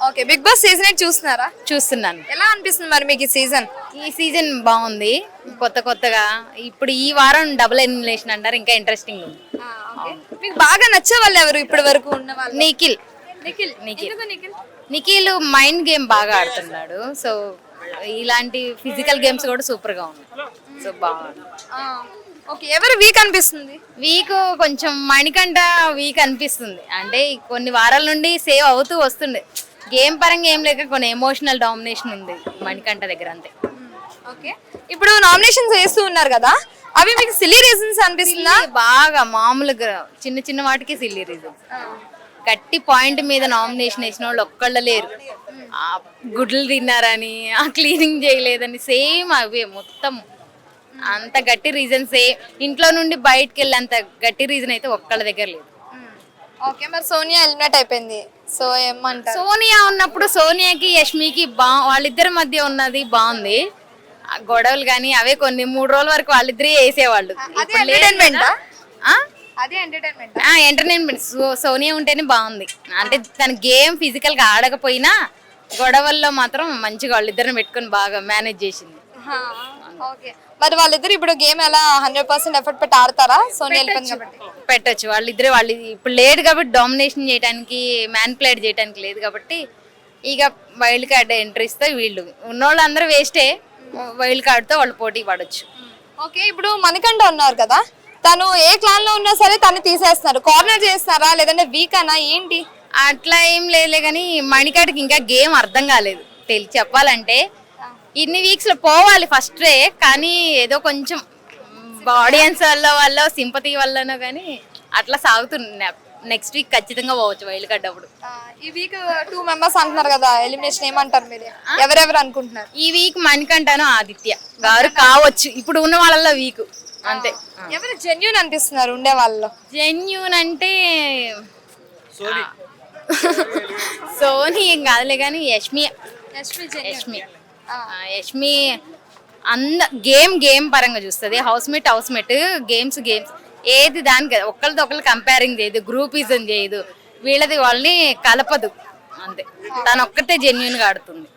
Okay, big boss season 8 చూస్తున్నారా? చూస్తున్నాను. ఎలా అనిపిస్తుంది మరి మీకు ఈ సీజన్ బాగుంది, కొత్తగా. ఇప్పుడు ఈ వారం డబుల్ ఎలిమినేషన్ అంటారు, ఇంకా ఇంట్రెస్టింగ్ ఉంది. మీకు బాగా నచ్చే వాళ్ళు ఎవరు ఇప్పటి వరకు ఉన్న వాళ్ళు? నిఖిల్ నిఖిల్. నిఖిల్. ఎందుకు నిఖిల్? నిఖిల్ మైండ్ గేమ్ బాగా ఆడుతున్నాడు. సో ఇలాంటి ఫిజికల్ గేమ్స్ కూడా సూపర్ గా ఉన్నాయి. సో బాగుంది. ఓకే, ఎవరు వీక్ అనిపిస్తుంది? వీక్ కొంచెం మణికంఠ వీక్ అనిపిస్తుంది. అంటే కొన్ని వారాల నుండి సేవ్ అవుతూ వస్తుండే, గేమ్ పరంగా ఏం లేక కొన్ని ఎమోషనల్ డామినేషన్ ఉంది మణికంఠ దగ్గర, అంతే. ఓకే, ఇప్పుడు నామినేషన్స్ వేస్తూ ఉన్నారు కదా, అవి మీకు సిల్లీ రీజన్స్ అనిపిస్తుందా? బాగా మామూలుగా చిన్న వాటికి సిల్లీ రీజన్స్. గట్టి పాయింట్ మీద నామినేషన్ వేసిన వాళ్ళు ఒక్కళ్ళు లేరు. గుడ్లు తిన్నారని, క్లీనింగ్ చేయలేదని, సేమ్ అవే మొత్తం. అంత గట్టి రీజన్స్ ఇంట్లో నుండి బయటకు వెళ్ళేంత గట్టి రీజన్ అయితే ఒక్కళ్ళ దగ్గర లేదు. ఓకే, మరి సోనియా ఎలిమినేట్ అయిపోయింది, సో ఏమంటారు? సోనియా ఉన్నప్పుడు సోనియాకి యష్మికి వాళ్ళిద్దరి మధ్య ఉన్నది బాగుంది. గొడవలు కానీ అవే కొన్ని 3 రోజుల వరకు వాళ్ళిద్దరే వేసేవాళ్ళు. ఎంటర్టైన్మెంట్ సోనియా ఉంటేనే బాగుంది. అంటే తన గేమ్ ఫిజికల్ గా ఆడకపోయినా గొడవల్లో మాత్రం మంచిగా వాళ్ళిద్దరిని పెట్టుకుని బాగా మేనేజ్ చేసింది. ఓకే, మరి వాళ్ళిద్దరు ఇప్పుడు గేమ్ ఎలా 100% ఎఫర్ట్ పెట్టి ఆడతారా? సోనియా పెట్టచ్చు. వాళ్ళు ఇప్పుడు లేదు కాబట్టి డామినేషన్ చేయడానికి, మ్యానిపులేట్ చేయడానికి లేదు కాబట్టి ఇక వైల్డ్ కార్డ్ ఎంట్రీ ఇస్తే వీళ్ళు ఉన్నోళ్ళు అందరూ వేస్టే. వైల్డ్ కార్డ్ తో వాళ్ళు పోటీ పడొచ్చు. ఓకే, ఇప్పుడు మణికంఠ ఉన్నారు కదా, తను ఏ క్లాన్ లో ఉన్నా సరే తను తీసేస్తున్నారు. కార్నర్ చేస్తున్నారా లేదంటే వీక్ అనా ఏంటి? అట్లా ఏం లేదులే, కానీ మణికంఠకి ఇంకా గేమ్ అర్థం కాలేదు. చెప్పాలంటే ఇన్ని వీక్స్ లో పోవాలి ఫస్ట్ డే, కానీ ఏదో కొంచెం ఆడియన్స్ వల్ల సింపతి వల్లనో కానీ అట్లా సాగుతుంది. నెక్స్ట్ వీక్ ఖచ్చితంగా పోవచ్చు వైల్డ్ కార్డ్ అప్పుడు. ఈ వీక్ 2 మెంబర్స్ అంటున్నారు కదా ఎలిమినేషన్, ఏమంటారు మీరు? ఎవరెవరు అనుకుంటున్నారు? ఈ వీక్ మణికంఠను ఆదిత్య గారు కావచ్చు, ఇప్పుడు ఉన్న వాళ్ళలో వీక్ అంతే. ఎవరు జెన్యూన్ అనిపిస్తున్నారు ఉండే వాళ్ళలో? జెన్యూన్ అంటే సోనీ ఏం కాదులే, కానీ యష్మి గేమ్ పరంగా చూస్తుంది. హౌస్ మేట్ గేమ్స్ ఏది దానికి ఒకళ్ళతో ఒకళ్ళు కంపేరింగ్ చేయదు, గ్రూపిజం చేయదు, వీళ్ళది వాళ్ళని కలపదు, అంతే. తను ఒక్కటే జెన్యూన్ గా ఆడుతుంది.